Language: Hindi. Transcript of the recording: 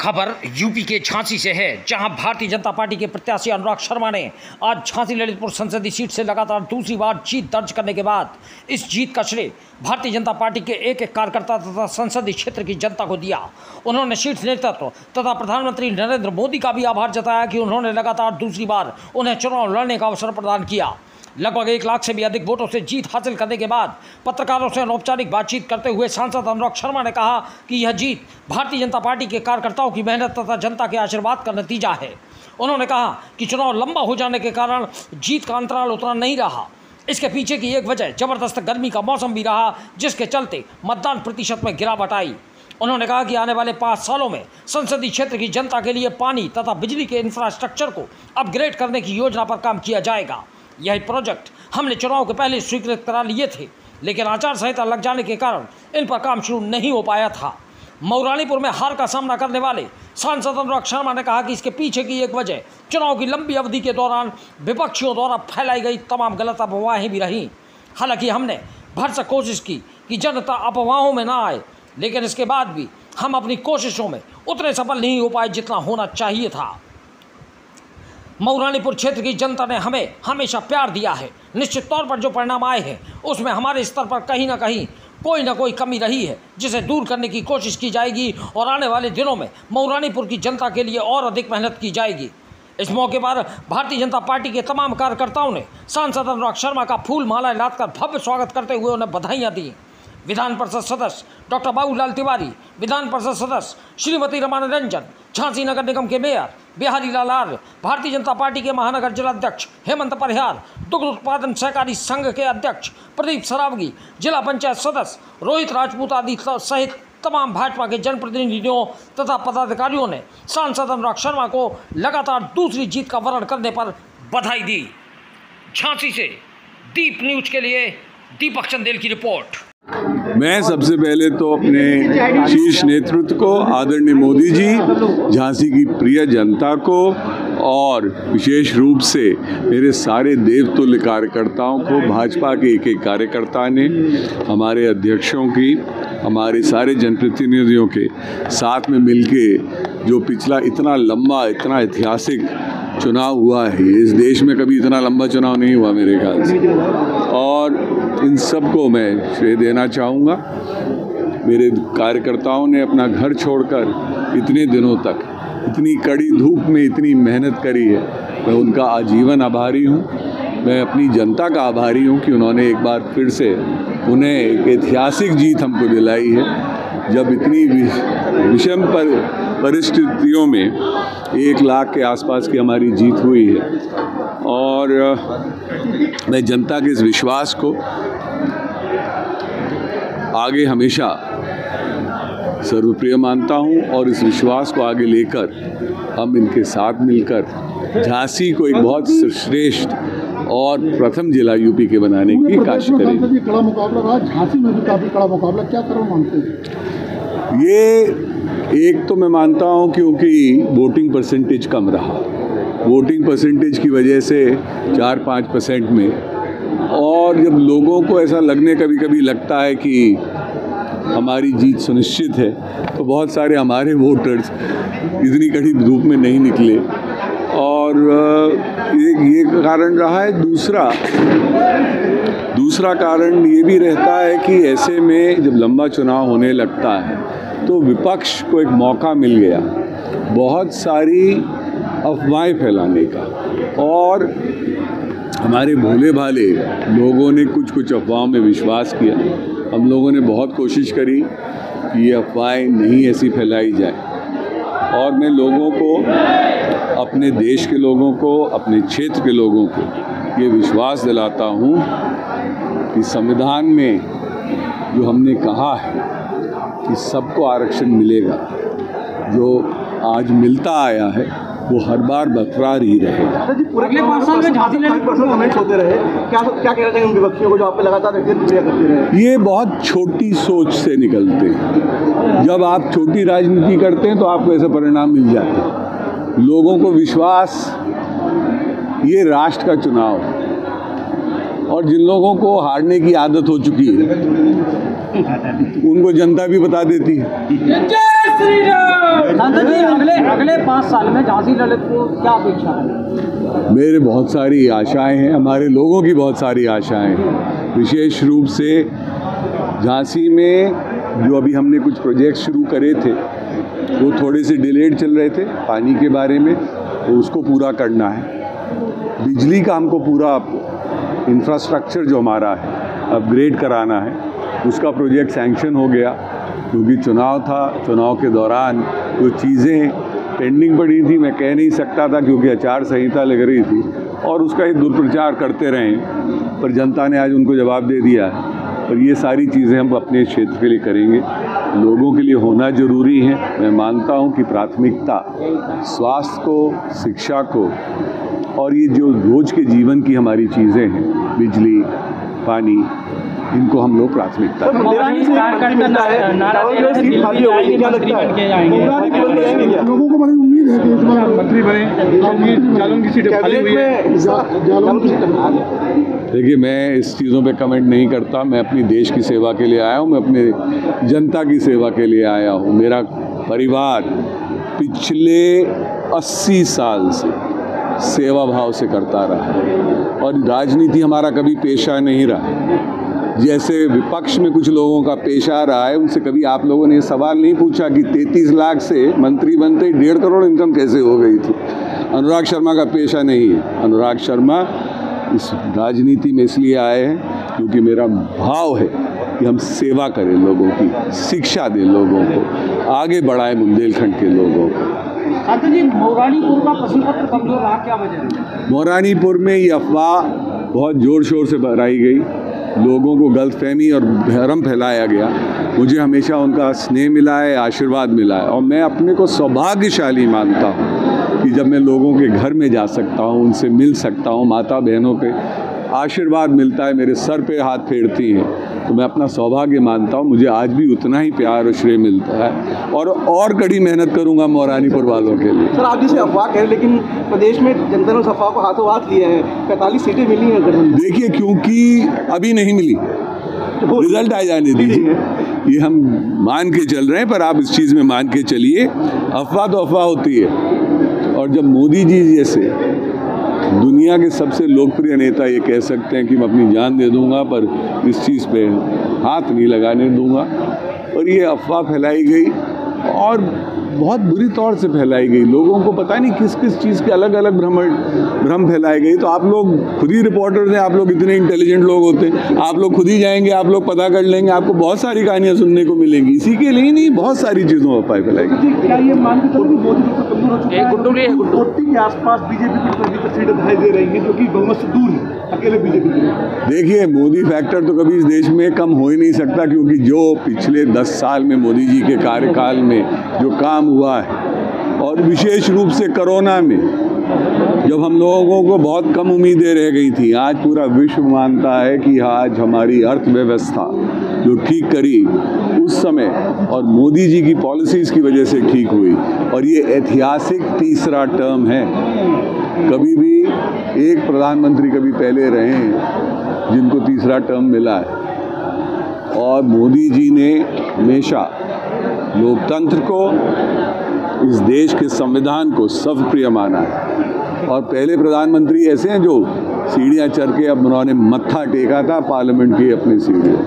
खबर यूपी के झांसी से है, जहां भारतीय जनता पार्टी के प्रत्याशी अनुराग शर्मा ने आज झांसी ललितपुर संसदीय सीट से लगातार दूसरी बार जीत दर्ज करने के बाद इस जीत का श्रेय भारतीय जनता पार्टी के एक एक कार्यकर्ता तथा संसदीय क्षेत्र की जनता को दिया। उन्होंने शीर्ष नेतृत्व तथा प्रधानमंत्री नरेंद्र मोदी का भी आभार जताया कि उन्होंने लगातार दूसरी बार उन्हें चुनाव लड़ने का अवसर प्रदान किया। लगभग 1 लाख से भी अधिक वोटों से जीत हासिल करने के बाद पत्रकारों से अनौपचारिक बातचीत करते हुए सांसद अनुराग शर्मा ने कहा कि यह जीत भारतीय जनता पार्टी के कार्यकर्ताओं की मेहनत तथा जनता के आशीर्वाद का नतीजा है। उन्होंने कहा कि चुनाव लंबा हो जाने के कारण जीत का अंतराल उतना नहीं रहा। इसके पीछे की एक वजह जबरदस्त गर्मी का मौसम भी रहा, जिसके चलते मतदान प्रतिशत में गिरावट आई। उन्होंने कहा कि आने वाले 5 सालों में संसदीय क्षेत्र की जनता के लिए पानी तथा बिजली के इंफ्रास्ट्रक्चर को अपग्रेड करने की योजना पर काम किया जाएगा। यह प्रोजेक्ट हमने चुनाव के पहले स्वीकृत करा लिए थे, लेकिन आचार संहिता लग जाने के कारण इन पर काम शुरू नहीं हो पाया था। मऊरानीपुर में हार का सामना करने वाले सांसद अनुराग शर्मा ने कहा कि इसके पीछे की एक वजह चुनाव की लंबी अवधि के दौरान विपक्षियों द्वारा फैलाई गई तमाम गलत अफवाहें भी रहीं। हालांकि हमने भरसक कोशिश की कि जनता अफवाहों में ना आए, लेकिन इसके बाद भी हम अपनी कोशिशों में उतने सफल नहीं हो पाए जितना होना चाहिए था। मऊरानीपुर क्षेत्र की जनता ने हमें हमेशा प्यार दिया है। निश्चित तौर पर जो परिणाम आए हैं उसमें हमारे स्तर पर कहीं ना कोई कमी रही है, जिसे दूर करने की कोशिश की जाएगी और आने वाले दिनों में मऊरानीपुर की जनता के लिए और अधिक मेहनत की जाएगी। इस मौके पर भारतीय जनता पार्टी के तमाम कार्यकर्ताओं ने सांसद अनुराग शर्मा का फूल मालाएं लादकर भव्य स्वागत करते हुए उन्हें बधाइयाँ दी। विधान परिषद सदस्य डॉक्टर बाबूलाल तिवारी, विधान परिषद सदस्य श्रीमती रमानिरंजन, झांसी नगर निगम के मेयर बिहारी लाल आर्य, भारतीय जनता पार्टी के महानगर जिलाध्यक्ष हेमंत परिहार, दुग्ध उत्पादन सहकारी संघ के अध्यक्ष प्रदीप सरावगी, जिला पंचायत सदस्य रोहित राजपूत आदि सहित तमाम भाजपा के जनप्रतिनिधियों तथा पदाधिकारियों ने सांसद अनुराग शर्मा को लगातार दूसरी जीत का वर्ण करने पर बधाई दी। झांसी से दीप न्यूज के लिए दीपक चंदेल की रिपोर्ट। मैं सबसे पहले तो अपने शीर्ष नेतृत्व को, आदरणीय मोदी जी, झांसी की प्रिय जनता को और विशेष रूप से मेरे सारे देवतुल्य कार्यकर्ताओं को, भाजपा के एक एक कार्यकर्ता ने, हमारे अध्यक्षों की, हमारे सारे जनप्रतिनिधियों के साथ में मिलके जो पिछला इतना लंबा, इतना ऐतिहासिक चुनाव हुआ है, इस देश में कभी इतना लंबा चुनाव नहीं हुआ मेरे ख्याल से, और इन सबको मैं श्रेय देना चाहूँगा। मेरे कार्यकर्ताओं ने अपना घर छोड़कर इतने दिनों तक इतनी कड़ी धूप में इतनी मेहनत करी है, मैं उनका आजीवन आभारी हूँ। मैं अपनी जनता का आभारी हूँ कि उन्होंने एक बार फिर से उन्हें एक ऐतिहासिक जीत हमको दिलाई है, जब इतनी विषम परिस्थितियों में 1 लाख के आसपास की हमारी जीत हुई है। और मैं जनता के इस विश्वास को आगे हमेशा सर्वप्रिय मानता हूं और इस विश्वास को आगे लेकर हम इनके साथ मिलकर झांसी को एक बहुत श्रेष्ठ और प्रथम जिला यूपी के बनाने की कोशिश करेंगे। कड़ा मुकाबला रहा, झांसी में भी काफी कड़ा मुकाबला, क्या करो मानते हैं? ये एक तो मैं मानता हूं क्योंकि वोटिंग परसेंटेज कम रहा, वोटिंग परसेंटेज की वजह से 4-5% में, और जब लोगों को ऐसा कभी कभी लगता है कि हमारी जीत सुनिश्चित है, तो बहुत सारे हमारे वोटर्स इतनी कड़ी धूप में नहीं निकले, और ये कारण रहा है। दूसरा कारण ये भी रहता है कि ऐसे में जब लंबा चुनाव होने लगता है तो विपक्ष को एक मौका मिल गया बहुत सारी अफवाहें फैलाने का, और हमारे भोले भाले लोगों ने कुछ अफवाहों में विश्वास किया। हम लोगों ने बहुत कोशिश करी कि ये अफवाहें नहीं ऐसी फैलाई जाए, और मैं लोगों को, अपने देश के लोगों को, अपने क्षेत्र के लोगों को ये विश्वास दिलाता हूँ कि संविधान में जो हमने कहा है कि सबको आरक्षण मिलेगा, जो आज मिलता आया है वो हर बार बरकरार ही रहेगा। अगले 5 साल में झांसी में कमेंट्स होते रहे, क्या कहना चाहिए उन विपक्षियों को जो आप पे लगातार प्रतिक्रिया करते रहे? ये बहुत छोटी सोच से निकलते हैं। जब आप छोटी राजनीति करते हैं तो आपको ऐसे परिणाम मिल जाते हैं। लोगों को विश्वास, ये राष्ट्र का चुनाव है, और जिन लोगों को हारने की आदत हो चुकी है उनको जनता भी बता देती है। अगले 5 साल में झांसी ललित को क्या अपेक्षा है? मेरे बहुत सारी आशाएं हैं, हमारे लोगों की बहुत सारी आशाएं हैं। विशेष रूप से झांसी में जो अभी हमने कुछ प्रोजेक्ट शुरू करे थे वो थोड़े से डिलेड चल रहे थे पानी के बारे में, तो उसको पूरा करना है। बिजली का हमको पूरा इंफ्रास्ट्रक्चर जो हमारा है अपग्रेड कराना है, उसका प्रोजेक्ट सैंक्शन हो गया क्योंकि चुनाव था। चुनाव के दौरान जो चीज़ें पेंडिंग पड़ी थी मैं कह नहीं सकता था क्योंकि आचार संहिता लग रही थी और उसका एक दुष्प्रचार करते रहे, पर जनता ने आज उनको जवाब दे दिया है। और ये सारी चीज़ें हम अपने क्षेत्र के लिए करेंगे, लोगों के लिए होना ज़रूरी है। मैं मानता हूँ कि प्राथमिकता स्वास्थ्य को, शिक्षा को और ये जो रोज़ के जीवन की हमारी चीज़ें हैं, बिजली, पानी, इनको हम लोग प्राथमिकता लोगों को बड़ी उम्मीद है कि मंत्री बने, जालौन की सीटें खाली हुई है। देखिए, मैं इस चीज़ों पे कमेंट नहीं करता। मैं अपनी देश की सेवा के लिए आया हूँ, मैं अपने जनता की सेवा के लिए आया हूँ। मेरा परिवार पिछले 80 साल से सेवा भाव से करता रहा है और राजनीति हमारा कभी पेशा नहीं रहा। जैसे विपक्ष में कुछ लोगों का पेशा रहा है, उनसे कभी आप लोगों ने सवाल नहीं पूछा कि 33 लाख से मंत्री बनते ही 1.5 करोड़ इनकम कैसे हो गई थी। अनुराग शर्मा का पेशा नहीं है। अनुराग शर्मा इस राजनीति में इसलिए आए हैं क्योंकि मेरा भाव है कि हम सेवा करें, लोगों की शिक्षा दें, लोगों को आगे बढ़ाएं, बुंदेलखंड के लोगों को। जी, मोरानीपुर का प्रश्नपत्र कमजोर रहा, क्या वजह है? मोरानीपुर में ये अफवाह बहुत ज़ोर शोर से बढ़ाई गई, लोगों को गलतफहमी और भ्रम फैलाया गया। मुझे हमेशा उनका स्नेह मिला है, आशीर्वाद मिला है और मैं अपने को सौभाग्यशाली मानता हूँ कि जब मैं लोगों के घर में जा सकता हूँ, उनसे मिल सकता हूँ, माता बहनों के आशीर्वाद मिलता है, मेरे सर पे हाथ फेरती हैं, तो मैं अपना सौभाग्य मानता हूँ। मुझे आज भी उतना ही प्यार और श्रेय मिलता है और कड़ी मेहनत करूँगा मोरानीपुर वालों के लिए। सर, आप जिसे अफवाह कह रहे हैं, लेकिन प्रदेश में जनता ने उस अफवाह को हाथों हाथ लिया है। 45 सीटें मिली हैं। देखिए, क्योंकि अभी नहीं मिली, रिजल्ट आ जाने दीजिए। ये हम मान के चल रहे हैं, पर आप इस चीज़ में मान के चलिए, अफवाह तो अफवाह होती है। और जब मोदी जी जैसे दुनिया के सबसे लोकप्रिय नेता ये कह सकते हैं कि मैं अपनी जान दे दूंगा पर इस चीज़ पे हाथ नहीं लगाने दूंगा, और ये अफवाह फैलाई गई और बहुत बुरी तौर से फैलाई गई। लोगों को पता नहीं किस किस चीज़ के अलग अलग भ्रम फैलाए गई। तो आप लोग खुद ही रिपोर्टर्स हैं, आप लोग इतने इंटेलिजेंट लोग होते हैं, आप लोग खुद ही जाएंगे, आप लोग पता कर लेंगे, आपको बहुत सारी कहानियाँ सुनने को मिलेंगी। इसी के लिए नहीं, बहुत सारी चीज़ों पर फैलाएगी। क्या ये मान के चलो कि मोदी जी को कमजोर हो चुका है? गुट्टी के आसपास बीजेपी की सीटें दिखाई दे रही हैं जो कि बहुमत से दूर है, अकेले बीजेपी के। देखिए, मोदी फैक्टर तो कभी इस देश में कम हो ही नहीं सकता, क्योंकि जो पिछले 10 साल में मोदी जी के कार्यकाल में जो काम हुआ है, और विशेष रूप से कोरोना में जब हम लोगों को बहुत कम उम्मीदें रह गई थी, आज पूरा विश्व मानता है कि आज हमारी अर्थव्यवस्था जो ठीक करी उस समय और मोदी जी की पॉलिसीज़ की वजह से ठीक हुई। और ये ऐतिहासिक तीसरा टर्म है। कभी भी एक प्रधानमंत्री कभी पहले रहे हैं जिनको तीसरा टर्म मिला है, और मोदी जी ने हमेशा लोकतंत्र को, इस देश के संविधान को सर्वप्रिय माना है। और पहले प्रधानमंत्री ऐसे हैं जो सीढ़ियाँ चढ़ के अब उन्होंने मत्था टेका था पार्लियामेंट की अपनी सीढ़ियों।